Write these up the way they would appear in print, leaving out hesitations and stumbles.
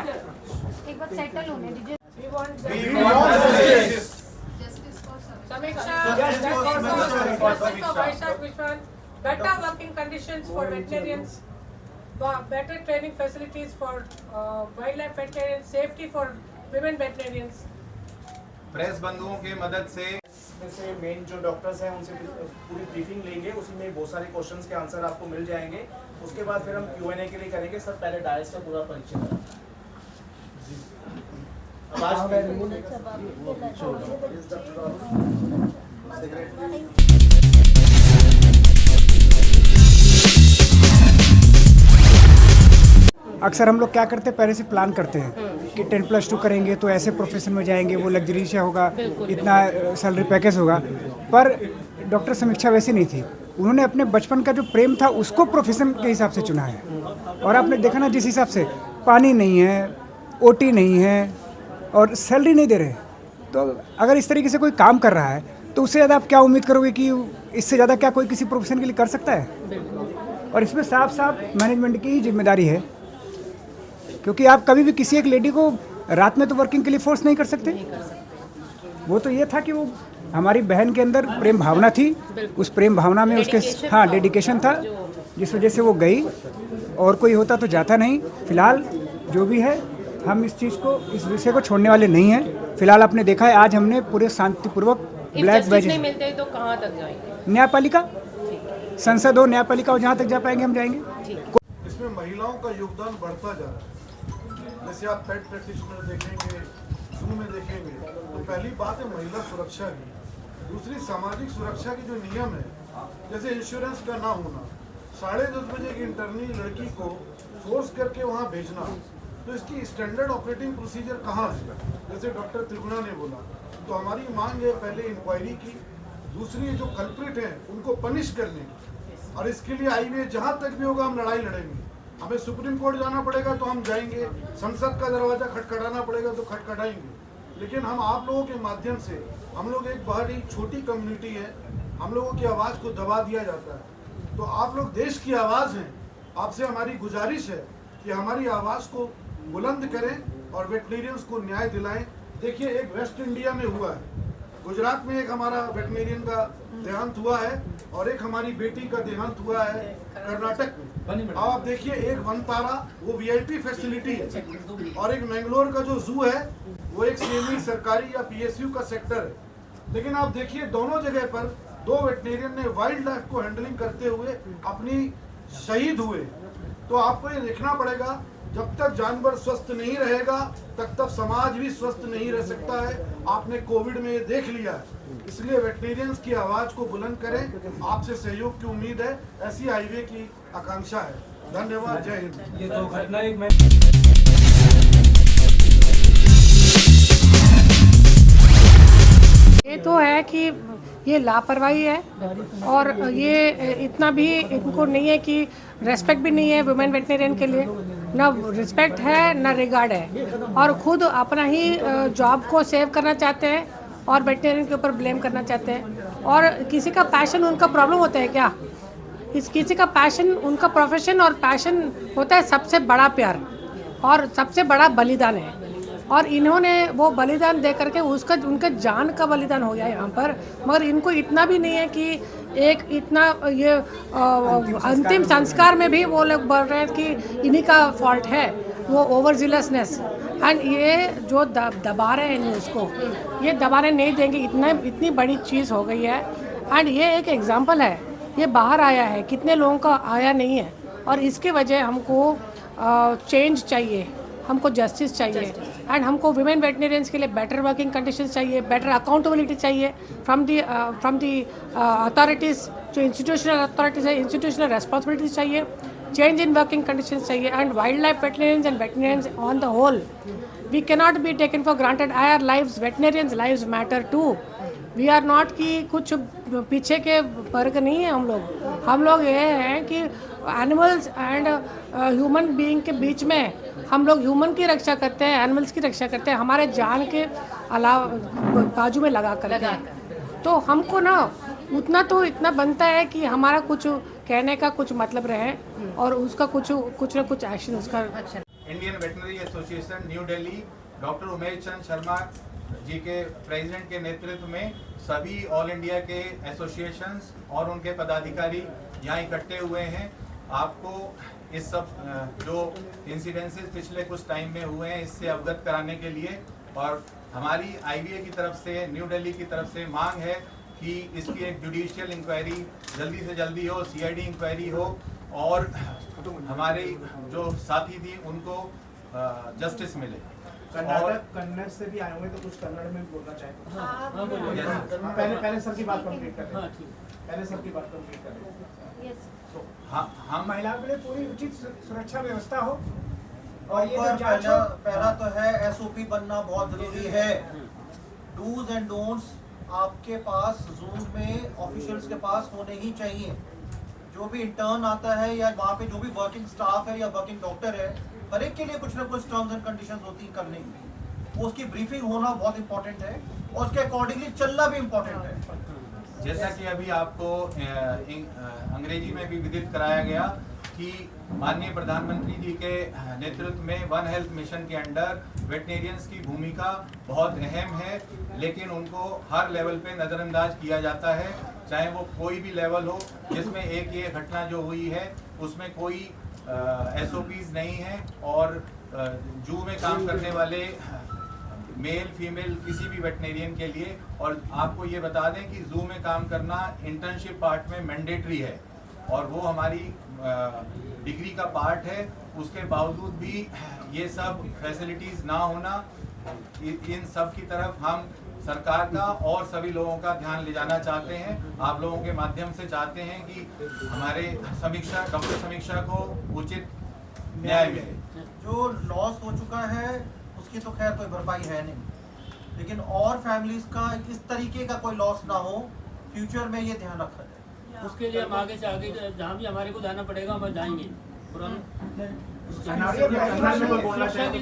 एक बार सेटल होने दीजिए। Samiksha, justice for Vaishak Vishwan, better working conditions for veterinarians, better training facilities for wildlife veterinarians, safety for women veterinarians. Press बंधुओं के मदद से से मेन जो डॉक्टर्स हैं उनसे पूरी ब्रीफिंग लेंगे, उसी में बहुत सारे क्वेश्चंस के आंसर आपको मिल जाएंगे। उसके बाद फिर हम Q&A के लिए करेंगे। सर पहले डायस का पूरा परिचय अक्सर हम लोग क्या करते हैं, पहले से प्लान करते हैं कि 10+2 करेंगे तो ऐसे प्रोफेशन में जाएंगे, वो लग्जरी से होगा, इतना सैलरी पैकेज होगा। पर डॉक्टर समीक्षा वैसी नहीं थी। उन्होंने अपने बचपन का जो प्रेम था उसको प्रोफेशन के हिसाब से चुना है। और आपने देखा ना, जिस हिसाब से पानी नहीं है, ओटी नहीं है और सैलरी नहीं दे रहे, तो अगर इस तरीके से कोई काम कर रहा है तो उससे ज़्यादा आप क्या उम्मीद करोगे कि इससे ज़्यादा क्या कोई किसी प्रोफेशन के लिए कर सकता है। और इसमें साफ साफ मैनेजमेंट की ही जिम्मेदारी है, क्योंकि आप कभी भी किसी एक लेडी को रात में तो वर्किंग के लिए फोर्स नहीं कर सकते। वो तो ये था कि वो हमारी बहन के अंदर प्रेम भावना थी, उस प्रेम भावना में उसके डेडिकेशन था, जिस वजह से वो गई। और कोई होता तो जाता नहीं। फिलहाल जो भी है, हम इस चीज़ को, इस विषय को छोड़ने वाले नहीं हैं। फिलहाल आपने देखा है, आज हमने पूरे शांतिपूर्वक ब्लैक बैज नहीं मिलते तो कहाँ तक जाएंगे? न्यायपालिका, संसद हो, न्यायपालिका हो, जहाँ तक जा पाएंगे हम जाएंगे। इसमें महिलाओं का योगदान बढ़ता जा रहा है। जैसे आप पेट प्रैक्टिशनर देखेंगे, जू में देखेंगे, तो पहली बात है महिला सुरक्षा की। दूसरी, सामाजिक सुरक्षा की जो नियम है, जैसे इंश्योरेंस का ना होना, 10:30 बजे की इंटरनी लड़की को फोर्स करके वहाँ भेजना, तो इसकी स्टैंडर्ड ऑपरेटिंग प्रोसीजर कहाँ है? जैसे डॉक्टर त्रिगुणा ने बोला, तो हमारी मांग है पहले इंक्वायरी की, दूसरी जो कल्प्रिट हैं उनको पनिश करने की। और इसके लिए आईवे जहाँ तक भी होगा हम लड़ाई लड़ेंगे। हमें सुप्रीम कोर्ट जाना पड़ेगा तो हम जाएंगे, संसद का दरवाजा खटखटाना पड़ेगा तो खटखटाएंगे। लेकिन हम आप लोगों के माध्यम से, हम लोग एक बहुत ही छोटी कम्युनिटी है, हम लोगों की आवाज़ को दबा दिया जाता है। तो आप लोग देश की आवाज़ हैं, आपसे हमारी गुजारिश है कि हमारी आवाज़ को बुलंद करें और वेटनेरियंस को न्याय दिलाएं। देखिए, एक वेस्ट इंडिया में हुआ है, गुजरात में एक हमारा वेटनेरियन का देहांत हुआ है और एक हमारी बेटी का देहांत हुआ है कर्नाटक में। अब आप देखिए, एक वनतारा वो VIP फैसिलिटी है, और एक मैंगलोर का जो जू है वो एक सेमी सरकारी या PSU का सेक्टर है। लेकिन आप देखिए, दोनों जगह पर 2 वेटनेरियन ने वाइल्ड लाइफ को हैंडलिंग करते हुए अपनी शहीद हुए। तो आपको ये देखना पड़ेगा, जब तक जानवर स्वस्थ नहीं रहेगा तब तक समाज भी स्वस्थ नहीं रह सकता है। आपने कोविड में ये देख लिया है। इसलिए वेटनेरियंस की आवाज़ को बुलंद करें। आपसे सहयोग की उम्मीद है, ऐसी हाईवे की आकांक्षा है। धन्यवाद, जय हिंद। ये दो घटना एक मैं ये तो है कि ये लापरवाही है, और ये इतना भी इनको नहीं है कि रेस्पेक्ट भी नहीं है वुमेन वेटनेरियन के लिए, ना रिस्पेक्ट है ना रिगार्ड है, और खुद अपना ही जॉब को सेव करना चाहते हैं और वेटनेरियन के ऊपर ब्लेम करना चाहते हैं। और किसी का पैशन उनका प्रॉब्लम होता है क्या? किसी का पैशन, उनका प्रोफेशन और पैशन होता है सबसे बड़ा प्यार और सबसे बड़ा बलिदान है। और इन्होंने वो बलिदान दे करके उसका, उनका जान का बलिदान हो गया यहाँ पर। मगर इनको इतना भी नहीं है कि एक इतना ये अंतिम संस्कार में भी वो लोग बोल रहे हैं कि इन्हीं का फॉल्ट है, वो ओवर जिलसनेस। एंड ये जो दबा रहे हैं न्यूज़ को, ये दबाने नहीं देंगे। इतनी बड़ी चीज़ हो गई है। एंड ये एक एग्जाम्पल है, ये बाहर आया है, कितने लोगों का आया नहीं है। और इसके वजह हमको चेंज चाहिए, हमको जस्टिस चाहिए, एंड हमको वुमेन वेटनेरियंस के लिए बेटर वर्किंग कंडीशंस चाहिए, बेटर अकाउंटेबिलिटी चाहिए फ्रॉम दी अथॉरिटीज़। जो इंस्टीट्यूशनल अथॉरिटीज़ है, इंस्टीट्यूशनल रेस्पॉन्सिबिलिटीज चाहिए, चेंज इन वर्किंग कंडीशंस चाहिए। And wildlife veterinarians and veterinarians on the whole, we cannot be taken for granted. Our lives, veterinarians lives matter too. We are not कि कुछ पीछे के वर्ग नहीं है हम लोग ये हैं कि एनिमल्स एंड ह्यूमन बीइंग के बीच में हम लोग ह्यूमन की रक्षा करते हैं, एनिमल्स की रक्षा करते हैं, हमारे जान के अलावा बाजू में लगा करके। तो हमको ना इतना बनता है कि हमारा कुछ कहने का कुछ मतलब रहे और उसका कुछ ना कुछ एक्शन उसका। Indian veterinary Association New Delhi doctor Umesh Chand Sharma ji के प्रेसिडेंट के नेतृत्व में सभी ऑल इंडिया के एसोसिएशंस और उनके पदाधिकारी यहाँ इकट्ठे हुए हैं। आपको इस सब जो इंसिडेंसेस पिछले कुछ टाइम में हुए हैं इससे अवगत कराने के लिए, और हमारी IVA की तरफ से, न्यू दिल्ली की तरफ से मांग है कि इसकी एक जुडिशियल इंक्वायरी जल्दी से जल्दी हो, CID इंक्वायरी हो और हमारे जो साथी थी उनको जस्टिस मिले। कर्नाटक कन्नड़ से भी आए हुए तो कुछ कन्नड़ में बोलना चाहेंगे। पहले सर की बात कंप्लीट कर रहे हैं। पहले सर की बात कंप्लीट कर रहे हैं। यस हाँ हम महिलाओं के लिए पूरी उचित सुरक्षा व्यवस्था हो और ये जो पहला तो है SOP बनना बहुत जरूरी है। डूज एंड डोंट्स आपके पास जूम में ऑफिशियल्स के पास होने ही चाहिए। जो भी इंटर्न आता है या वहाँ पे जो भी वर्किंग स्टाफ है या वर्किंग डॉक्टर है, हर एक के लिए कुछ ना कुछ टर्म्स एंड कंडीशंस होती हैं करने की। वो उसकी ब्रीफिंग होना बहुत इंपॉर्टेंट है और उसके अकॉर्डिंगली चलना भी इम्पोर्टेंट है। जैसा कि अभी आपको अंग्रेजी में भी विदित कराया गया कि माननीय प्रधानमंत्री जी के नेतृत्व में वन हेल्थ मिशन के अंडर वेटनेरियंस की भूमिका बहुत अहम है, लेकिन उनको हर लेवल पे नज़रअंदाज किया जाता है, चाहे वो कोई भी लेवल हो। जिसमें एक ये घटना जो हुई है उसमें कोई SOPs नहीं है और जू में काम करने वाले मेल फीमेल किसी भी वेटनेरियन के लिए, और आपको ये बता दें कि जू में काम करना इंटर्नशिप पार्ट में मैंडेटरी है और वो हमारी डिग्री का पार्ट है। उसके बावजूद भी ये सब फैसिलिटीज़ ना होना, इन सब की तरफ हम सरकार का और सभी लोगों का ध्यान ले जाना चाहते हैं। आप लोगों के माध्यम से चाहते हैं कि हमारे डॉक्टर समीक्षा को उचित न्याय मिले। जो लॉस हो चुका है उसकी तो खैर कोई भरपाई है नहीं, लेकिन और फैमिलीज का इस तरीके का कोई लॉस ना हो, फ्यूचर में ये ध्यान रखा जाए। उसके लिए हम आगे से आगे जहाँ भी हमारे को जाना पड़ेगा हम जाएंगे। कन्नड़ में कोई बोलना चाहेंगे?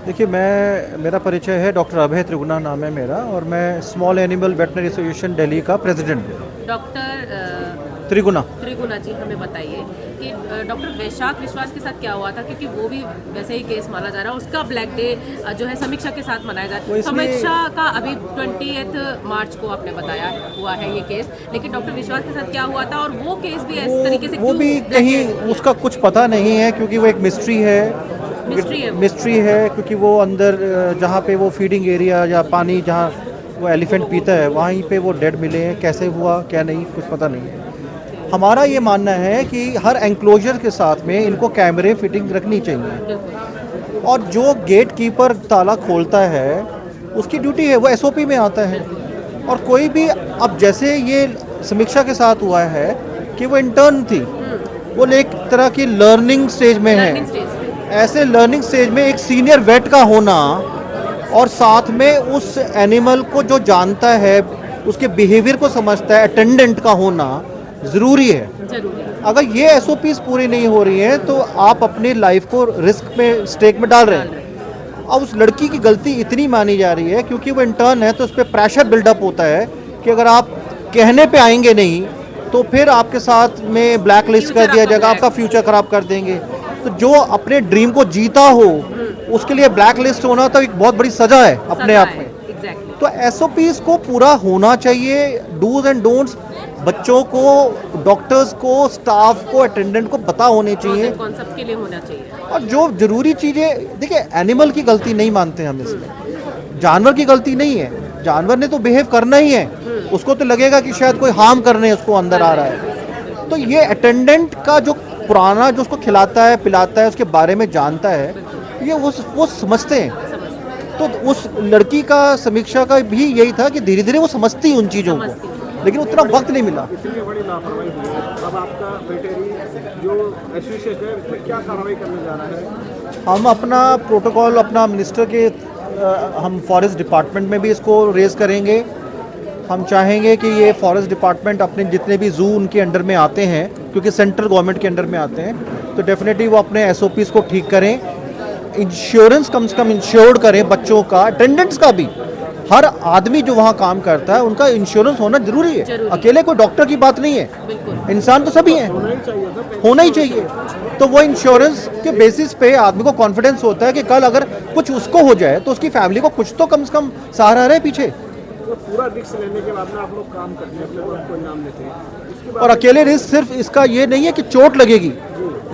देखिए, मेरा परिचय है, डॉक्टर अभय त्रिगुणा नाम है मेरा, और मैं small animal veterinary association Delhi का प्रेसिडेंट हूँ। डॉक्टर त्रिगुणा जी हमें बताइए कि डॉक्टर वैशाख विश्वास के साथ क्या हुआ था, क्योंकि वो भी वैसे ही केस माना जा रहा है। उसका ब्लैक डे जो है समीक्षा के साथ मनाया जा रहा है। समीक्षा का अभी 20 मार्च को आपने बताया हुआ है ये केस, लेकिन डॉक्टर विश्वास के साथ क्या हुआ था और वो केस भी इस तरीके से वो भी कहीं उसका कुछ पता नहीं है, क्योंकि वो एक मिस्ट्री है क्योंकि वो अंदर जहाँ पे वो फीडिंग एरिया या पानी जहाँ वो एलिफेंट पीता है वहीं पे वो डेड मिले हैं। कैसे हुआ क्या नहीं कुछ पता नहीं है। हमारा ये मानना है कि हर एंक्लोजर के साथ में इनको कैमरे फिटिंग रखनी चाहिए, और जो गेट कीपर ताला खोलता है उसकी ड्यूटी है, वो SOP में आता है। और कोई भी, अब जैसे ये समीक्षा के साथ हुआ है कि वो इंटर्न थी, वो एक तरह की लर्निंग स्टेज में है। ऐसे लर्निंग स्टेज में एक सीनियर वेट का होना और साथ में उस एनिमल को जो जानता है, उसके बिहेवियर को समझता है, अटेंडेंट का होना ज़रूरी है। अगर ये SOPs पूरी नहीं हो रही हैं तो आप अपनी लाइफ को रिस्क में, स्टेक में डाल रहे हैं। अब उस लड़की की गलती इतनी मानी जा रही है क्योंकि वो इंटर्न है, तो उस पर प्रेशर बिल्डअप होता है कि अगर आप कहने पे आएंगे नहीं तो फिर आपके साथ में ब्लैक लिस्ट कर दिया जाएगा, आपका फ्यूचर ख़राब कर देंगे। तो जो अपने ड्रीम को जीता हो उसके लिए ब्लैक लिस्ट होना तो एक बहुत बड़ी सज़ा है अपने आप में। तो SOPs को पूरा होना चाहिए। डूज एंड डोंट्स बच्चों को, डॉक्टर्स को, स्टाफ को, अटेंडेंट को पता होने चाहिए, कॉन्सेप्ट के लिए होना चाहिए। और जो जरूरी चीज़ें, देखिए एनिमल की गलती नहीं मानते हम इसमें, जानवर की गलती नहीं है। जानवर ने तो बिहेव करना ही है, उसको तो लगेगा कि शायद कोई हार्म करने उसको अंदर आ रहा है। तो ये अटेंडेंट का जो पुराना जो उसको खिलाता है पिलाता है उसके बारे में जानता है, ये वो समझते हैं। तो उस लड़की का समीक्षा का भी यही था कि धीरे धीरे वो समझती उन चीज़ों को, लेकिन उतना वक्त नहीं मिला। इतनी बड़ी लापरवाही हुई है, अब आपका वेटरनरी जो एसोसिएशन है इसमें क्या कार्रवाई करने जा रहा है? हम अपना प्रोटोकॉल अपना मिनिस्टर के हम फॉरेस्ट डिपार्टमेंट में भी इसको रेज़ करेंगे। हम चाहेंगे कि ये फॉरेस्ट डिपार्टमेंट अपने जितने भी जू उनके अंडर में आते हैं, क्योंकि सेंट्रल गवर्नमेंट के अंडर में आते हैं, तो डेफिनेटली वो अपने SOPs को ठीक करें। इंश्योरेंस कम से कम इंश्योर्ड करें बच्चों का, अटेंडेंट्स का भी। हर आदमी जो वहाँ काम करता है उनका इंश्योरेंस होना जरूरी है। अकेले कोई डॉक्टर की बात नहीं है, इंसान तो सभी हैं, होना ही चाहिए। तो वो इंश्योरेंस के बेसिस पे आदमी को कॉन्फिडेंस होता है कि कल अगर कुछ उसको हो जाए तो उसकी फैमिली को कुछ तो कम से कम सहारा रहे पीछे। तो पूरा रिस्क लेने के बाद में आप लोग काम करते हैं, अपने को कोई नाम लेते हैं। और अकेले रिस्क सिर्फ इसका ये नहीं है कि चोट लगेगी,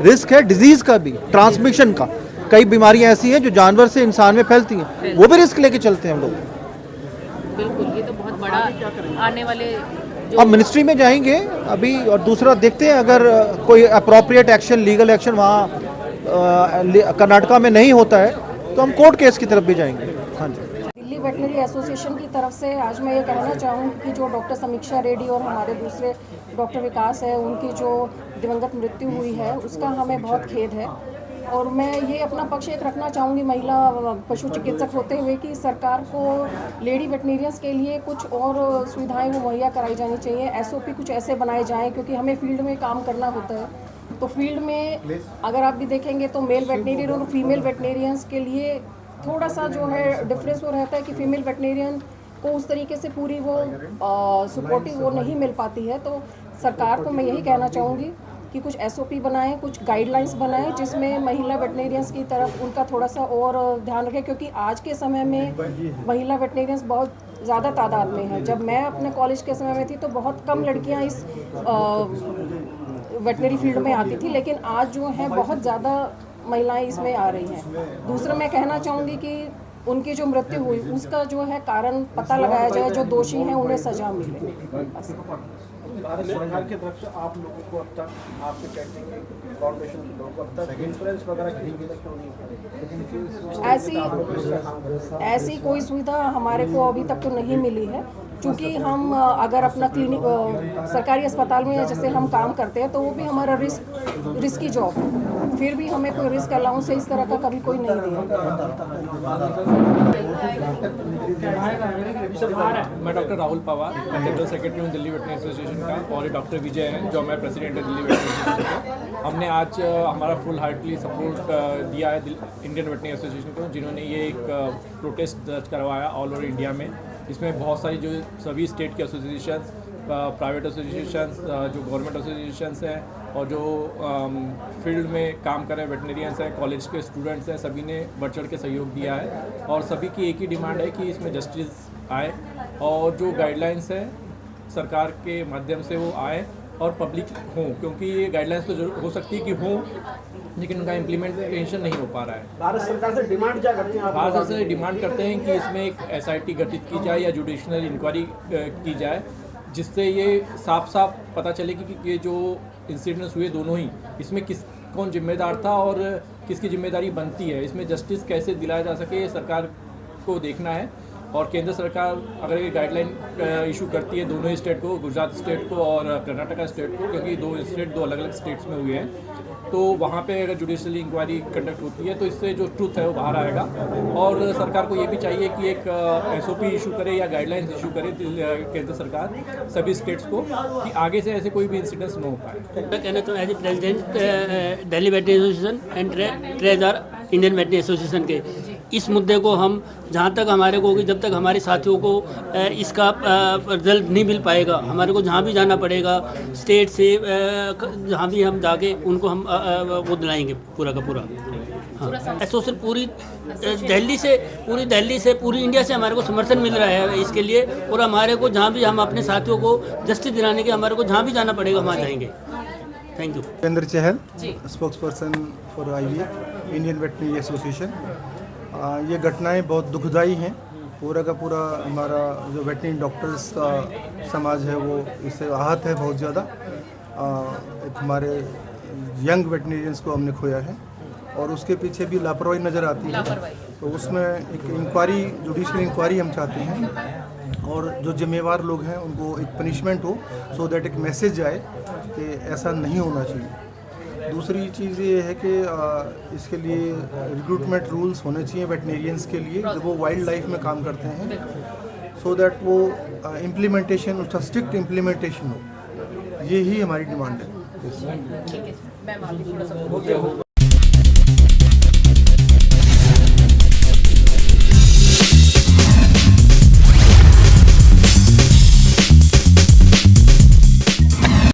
रिस्क है डिजीज का भी, ट्रांसमिशन का। कई बीमारियां ऐसी हैं जो जानवर से इंसान में फैलती हैं, वो भी रिस्क लेके चलते हैं हम लोग। बिल्कुल, ये तो बहुत बड़ा आने वाले अब मिनिस्ट्री में जाएंगे अभी, और दूसरा देखते हैं अगर कोई अप्रोप्रिएट एक्शन, लीगल एक्शन वहाँ कर्नाटका में नहीं होता है तो हम कोर्ट केस की तरफ भी जाएंगे। हाँ जी। दिल्ली वेटनरी एसोसिएशन की तरफ से आज मैं ये कहना चाहूँगी कि जो डॉक्टर समीक्षा रेड्डी और हमारे दूसरे डॉक्टर विकास है, उनकी जो दिवंगत मृत्यु हुई है उसका हमें बहुत खेद है। और मैं ये अपना पक्ष एक रखना चाहूँगी महिला पशु चिकित्सक होते हुए कि सरकार को लेडी वेटनेरियंस के लिए कुछ और सुविधाएं वो मुहैया कराई जानी चाहिए। एसओपी कुछ ऐसे बनाए जाएं, क्योंकि हमें फील्ड में काम करना होता है। तो फील्ड में अगर आप भी देखेंगे तो मेल वेटनेरियन और फीमेल वेटनेरियंस के लिए थोड़ा सा जो है डिफरेंस वो रहता है कि फीमेल वेटनेरियन को उस तरीके से पूरी वो सपोर्टिव वो नहीं मिल पाती है। तो सरकार को मैं यही कहना चाहूँगी कि कुछ एसओपी बनाएं, कुछ गाइडलाइंस बनाएं जिसमें महिला वेटनेरियंस की तरफ उनका थोड़ा सा और ध्यान रखें, क्योंकि आज के समय में महिला वेटनेरियंस बहुत ज़्यादा तादाद में है। जब मैं अपने कॉलेज के समय में थी तो बहुत कम लड़कियां इस वेटनरी फील्ड में आती थी, लेकिन आज जो है बहुत ज़्यादा महिलाएं इसमें आ रही हैं। दूसरा मैं कहना चाहूँगी कि उनकी जो मृत्यु हुई उसका जो है कारण पता लगाया जाए, जो दोषी हैं उन्हें सजा मिले। भारत सरकार की तरफ से आप लोगों को अब तक, आपके टेक्निकल फाउंडेशन के लोगों को अब तक इंश्योरेंस वगैरह क्यों नहीं? ऐसी कोई सुविधा हमारे को अभी तक तो नहीं मिली है, क्योंकि हम अगर अपना क्लिनिक सरकारी अस्पताल में जैसे हम काम करते हैं तो वो भी हमारा रिस्की जॉब है, फिर भी हमें कोई रिस्क अलाउंस इस तरह का कभी कोई नहीं दिया। मैं doctor Rahul Pawar, general secretary हूँ दिल्ली वेटनरी एसोसिएशन का, और ये डॉक्टर विजय हैं जो मैं प्रेसिडेंट है दिल्ली वेटनरी एसोसिएशन का। हमने आज हमारा फुल हार्टली सपोर्ट दिया है इंडियन वेटनरी एसोसिएशन को, जिन्होंने ये एक प्रोटेस्ट दर्ज करवाया ऑल ओवर इंडिया में। इसमें बहुत सारी जो सभी स्टेट के एसोसिएशंस, प्राइवेट एसोसिएशंस, जो गवर्नमेंट एसोसिएशंस हैं और जो फील्ड में काम कर रहे हैं वेटनेरियंस हैं, कॉलेज के स्टूडेंट्स हैं, सभी ने बढ़ चढ़ के सहयोग दिया है। और सभी की एक ही डिमांड है कि इसमें जस्टिस आए और जो गाइडलाइंस हैं सरकार के माध्यम से वो आए और पब्लिक हों, क्योंकि ये गाइडलाइंस तो जरूर हो सकती है कि हों, लेकिन उनका इम्प्लीमेंटेशन नहीं हो पा रहा है। भारत सरकार से डिमांड क्या करते हैं आप? भारत सरकार से डिमांड करते हैं कि इसमें एक एसआईटी गठित की जाए या जुडिशनल इंक्वायरी की जाए, जिससे ये साफ साफ पता चले कि ये जो इंसिडेंट्स हुए दोनों ही, इसमें कौन जिम्मेदार था और किसकी जिम्मेदारी बनती है, इसमें जस्टिस कैसे दिलाया जा सके, ये सरकार को देखना है। और केंद्र सरकार अगर ये गाइडलाइन इशू करती है दोनों ही स्टेट को, गुजरात स्टेट को और कर्नाटका स्टेट को, क्योंकि दो अलग अलग स्टेट्स में हुए हैं, तो वहाँ पे अगर जुडिशल इंक्वायरी कंडक्ट होती है तो इससे जो ट्रूथ है वो बाहर आएगा। और सरकार को ये भी चाहिए कि एक एसओपी इशू करे या गाइडलाइंस इशू करे केंद्र सरकार सभी स्टेट्स को, कि आगे से ऐसे कोई भी इंसिडेंट्स न हो पाए। मैं कहना तो as a president Delhi veterinary association and treasurer Indian veterinary association के इस मुद्दे को हम जहाँ तक हमारे को, जब तक हमारे साथियों को इसका रिजल्ट नहीं मिल पाएगा, हमारे को जहाँ भी जाना पड़ेगा स्टेट से, जहाँ भी हम जाके उनको हम वो दिलाएंगे पूरा का पूरा। हाँ, एसोसिएशन पूरी दिल्ली से पूरी इंडिया से हमारे को समर्थन मिल रहा है इसके लिए, और हमारे को जहाँ भी हम अपने साथियों को जस्टिस दिलाने के हमारे को जहाँ भी जाना पड़ेगा वहाँ जाएंगे। Thank you. Upendra Chahal, spokesperson for IV Indian veterinary association. ये घटनाएं बहुत दुखदाई हैं। पूरा का पूरा हमारा जो वेटनरी डॉक्टर्स का समाज है वो इससे आहत है बहुत ज़्यादा। एक हमारे यंग वेटनेरियंस को हमने खोया है और उसके पीछे भी लापरवाही नज़र आती है। तो उसमें एक इंक्वायरी, जुडिशल इंक्वायरी हम चाहते हैं और जो जिम्मेवार लोग हैं उनको एक पनिशमेंट हो, सो दैट एक मैसेज जाए कि ऐसा नहीं होना चाहिए। दूसरी चीज़ ये है कि इसके लिए रिक्रूटमेंट रूल्स होने चाहिए वेटनेरियंस के लिए जब वो वाइल्ड लाइफ में काम करते हैं, सो दैट वो इम्प्लीमेंटेशन, उसका स्ट्रिक्ट इम्प्लीमेंटेशन हो। यही हमारी डिमांड है।